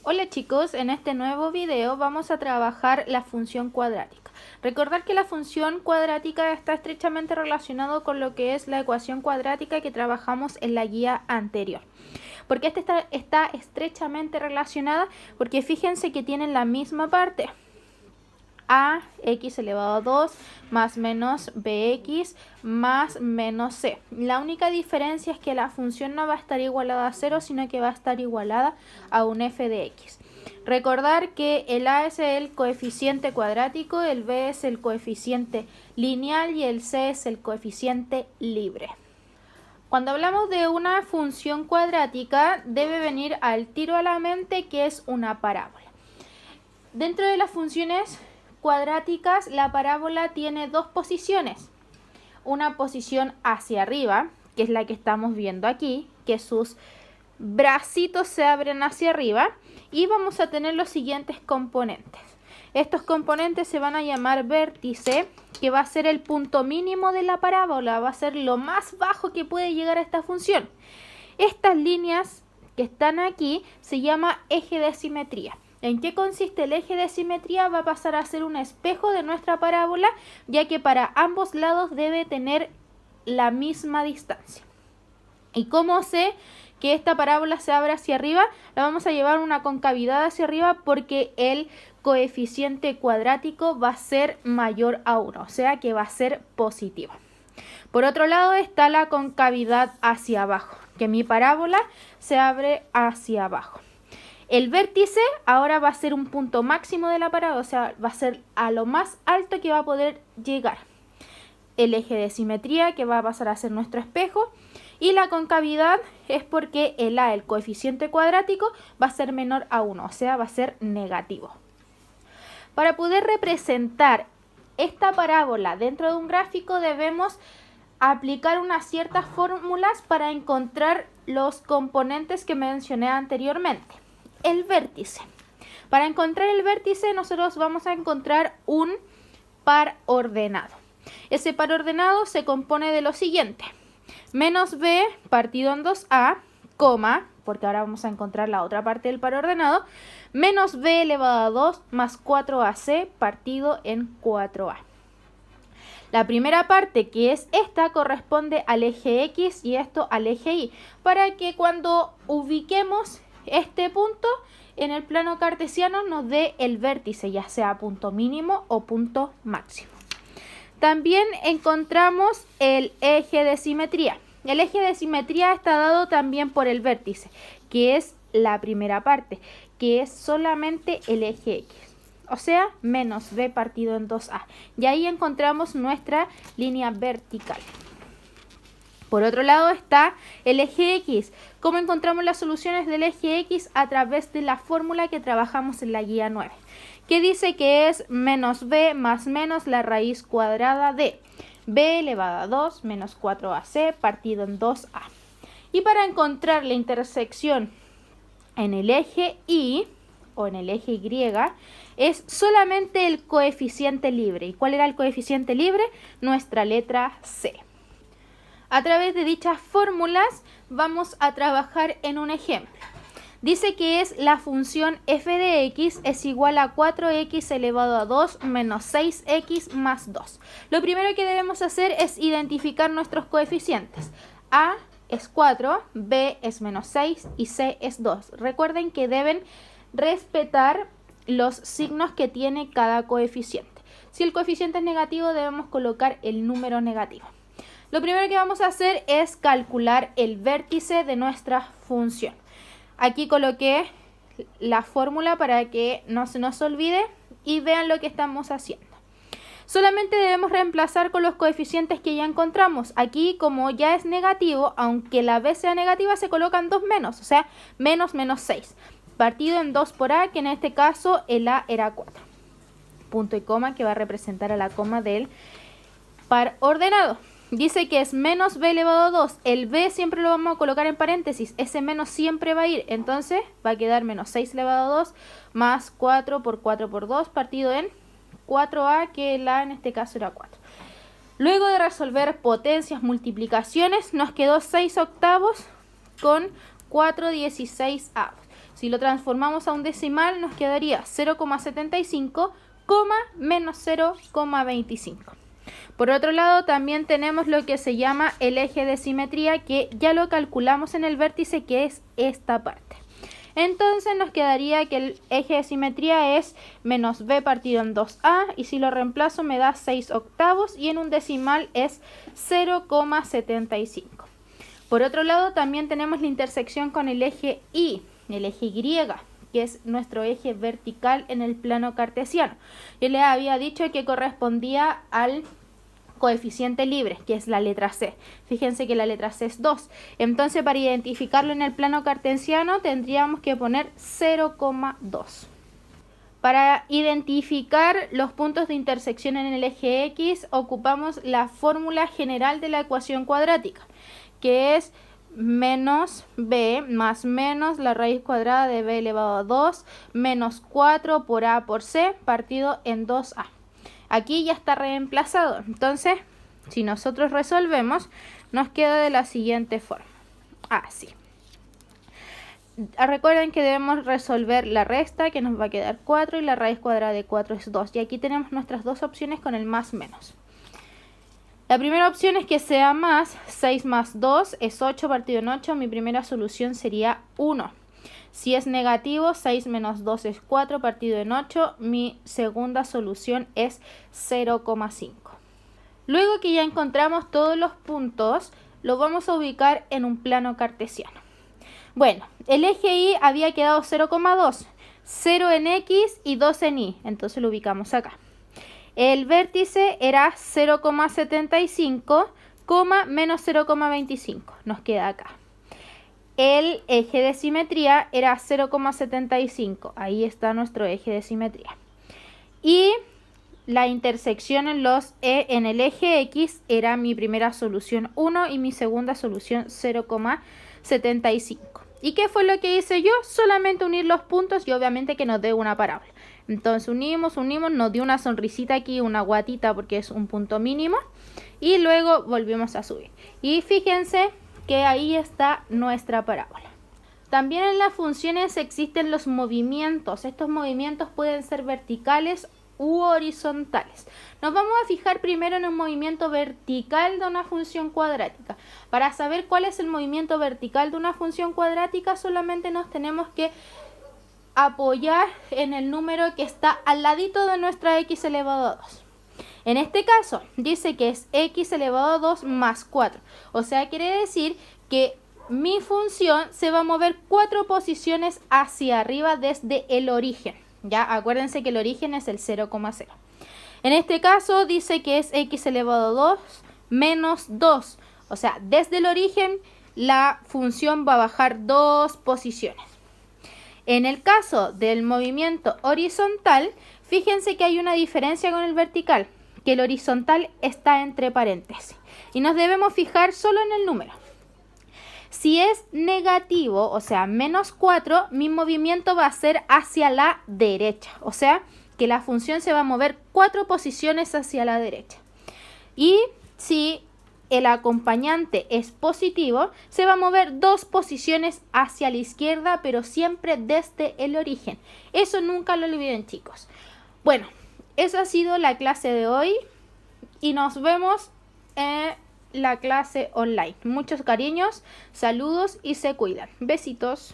Hola chicos, en este nuevo video vamos a trabajar la función cuadrática. Recordar que la función cuadrática está estrechamente relacionado con lo que es la ecuación cuadrática que trabajamos en la guía anterior. ¿Por qué está estrechamente relacionada? Porque fíjense que tienen la misma parte. Ax elevado a 2 más menos bx más menos c. La única diferencia es que la función no va a estar igualada a 0, sino que va a estar igualada a un f de x. Recordar que el a es el coeficiente cuadrático, el b es el coeficiente lineal y el c es el coeficiente libre. Cuando hablamos de una función cuadrática, debe venir al tiro a la mente que es una parábola. Dentro de las funciones cuadráticas, la parábola tiene dos posiciones. Una posición hacia arriba, que es la que estamos viendo aquí, que sus bracitos se abren hacia arriba, y vamos a tener los siguientes componentes. Estos componentes se van a llamar vértice, que va a ser el punto mínimo de la parábola, va a ser lo más bajo que puede llegar a esta función. Estas líneas que están aquí se llama eje de simetría. ¿En qué consiste el eje de simetría? Va a pasar a ser un espejo de nuestra parábola, ya que para ambos lados debe tener la misma distancia. ¿Y cómo sé que esta parábola se abre hacia arriba? La vamos a llevar una concavidad hacia arriba porque el coeficiente cuadrático va a ser mayor a 1, o sea que va a ser positivo. Por otro lado está la concavidad hacia abajo, que mi parábola se abre hacia abajo. El vértice ahora va a ser un punto máximo de la parábola, o sea, va a ser a lo más alto que va a poder llegar. El eje de simetría, que va a pasar a ser nuestro espejo, y la concavidad es porque el a, el coeficiente cuadrático, va a ser menor a 1, o sea, va a ser negativo. Para poder representar esta parábola dentro de un gráfico debemos aplicar unas ciertas fórmulas para encontrar los componentes que mencioné anteriormente. El vértice. Para encontrar el vértice nosotros vamos a encontrar un par ordenado. Ese par ordenado se compone de lo siguiente: menos b partido en 2a, coma, porque ahora vamos a encontrar la otra parte del par ordenado, menos b elevado a 2 más 4ac partido en 4a. La primera parte, que es esta, corresponde al eje X y esto al eje Y, para que cuando ubiquemos este punto en el plano cartesiano nos dé el vértice, ya sea punto mínimo o punto máximo. También encontramos el eje de simetría. El eje de simetría está dado también por el vértice, que es la primera parte, que es solamente el eje X. O sea, menos b partido en 2a. Y ahí encontramos nuestra línea vertical. Por otro lado está el eje X. ¿Cómo encontramos las soluciones del eje X? A través de la fórmula que trabajamos en la guía 9, que dice que es menos b más menos la raíz cuadrada de b elevado a 2 menos 4ac partido en 2a. Y para encontrar la intersección en el eje Y o en el eje Y es solamente el coeficiente libre. ¿Y cuál era el coeficiente libre? Nuestra letra C. A través de dichas fórmulas vamos a trabajar en un ejemplo. Dice que es la función f de x es igual a 4x elevado a 2 menos 6x más 2. Lo primero que debemos hacer es identificar nuestros coeficientes. A es 4, b es menos 6 y c es 2. Recuerden que deben respetar los signos que tiene cada coeficiente. Si el coeficiente es negativo, debemos colocar el número negativo. Lo primero que vamos a hacer es calcular el vértice de nuestra función. Aquí coloqué la fórmula para que no se nos olvide y vean lo que estamos haciendo. Solamente debemos reemplazar con los coeficientes que ya encontramos. Aquí, como ya es negativo, aunque la b sea negativa, se colocan dos menos, o sea, menos 6. Partido en 2 por a, que en este caso el a era 4. Punto y coma, que va a representar a la coma del par ordenado. Dice que es menos b elevado a 2. El b siempre lo vamos a colocar en paréntesis. Ese menos siempre va a ir. Entonces va a quedar menos 6 elevado a 2 más 4 por 2 partido en 4a, que el a en este caso era 4. Luego de resolver potencias, multiplicaciones, nos quedó 6 octavos con 4/16. Si lo transformamos a un decimal nos quedaría 0,75, menos 0,25. Por otro lado, también tenemos lo que se llama el eje de simetría, que ya lo calculamos en el vértice, que es esta parte. Entonces nos quedaría que el eje de simetría es menos b partido en 2a, y si lo reemplazo me da 6/8 y en un decimal es 0,75. Por otro lado, también tenemos la intersección con el eje y, el eje y, que es nuestro eje vertical en el plano cartesiano. Yo les había dicho que correspondía al coeficiente libre, que es la letra C. Fíjense que la letra C es 2. Entonces, para identificarlo en el plano cartesiano tendríamos que poner 0,2. Para identificar los puntos de intersección en el eje X, ocupamos la fórmula general de la ecuación cuadrática, que es menos b más menos la raíz cuadrada de b elevado a 2 menos 4 por a por c partido en 2a. Aquí ya está reemplazado. Entonces, si nosotros resolvemos, nos queda de la siguiente forma. Así. Recuerden que debemos resolver la resta, que nos va a quedar 4, y la raíz cuadrada de 4 es 2. Y aquí tenemos nuestras dos opciones con el más menos. La primera opción es que sea más. 6 más 2 es 8 partido en 8. Mi primera solución sería 1. Si es negativo, 6 menos 2 es 4 partido en 8. Mi segunda solución es 0,5. Luego que ya encontramos todos los puntos, los vamos a ubicar en un plano cartesiano. Bueno, el eje Y había quedado 0,2. 0 en X y 2 en Y. Entonces lo ubicamos acá. El vértice era 0,75, menos 0,25. Nos queda acá. El eje de simetría era 0,75. Ahí está nuestro eje de simetría. Y la intersección en el eje X era mi primera solución 1 y mi segunda solución 0,75. ¿Y qué fue lo que hice yo? Solamente unir los puntos y obviamente que nos dé una parábola. Entonces unimos, nos dio una sonrisita aquí, una guatita porque es un punto mínimo. Y luego volvimos a subir. Y fíjense que ahí está nuestra parábola. También en las funciones existen los movimientos. Estos movimientos pueden ser verticales u horizontales. Nos vamos a fijar primero en un movimiento vertical de una función cuadrática. Para saber cuál es el movimiento vertical de una función cuadrática, solamente nos tenemos que apoyar en el número que está al ladito de nuestra x elevado a 2. En este caso, dice que es x elevado a 2 más 4. O sea, quiere decir que mi función se va a mover 4 posiciones hacia arriba desde el origen. Ya, acuérdense que el origen es el 0,0. En este caso dice que es x elevado a 2 menos 2. O sea, desde el origen la función va a bajar 2 posiciones. En el caso del movimiento horizontal, fíjense que hay una diferencia con el vertical, que el horizontal está entre paréntesis. Y nos debemos fijar solo en el número. Si es negativo, o sea, menos 4, mi movimiento va a ser hacia la derecha. O sea, que la función se va a mover 4 posiciones hacia la derecha. Y si el acompañante es positivo, se va a mover 2 posiciones hacia la izquierda, pero siempre desde el origen. Eso nunca lo olviden, chicos. Bueno, esa ha sido la clase de hoy y nos vemos en la clase online. Muchos cariños, saludos y se cuidan. Besitos.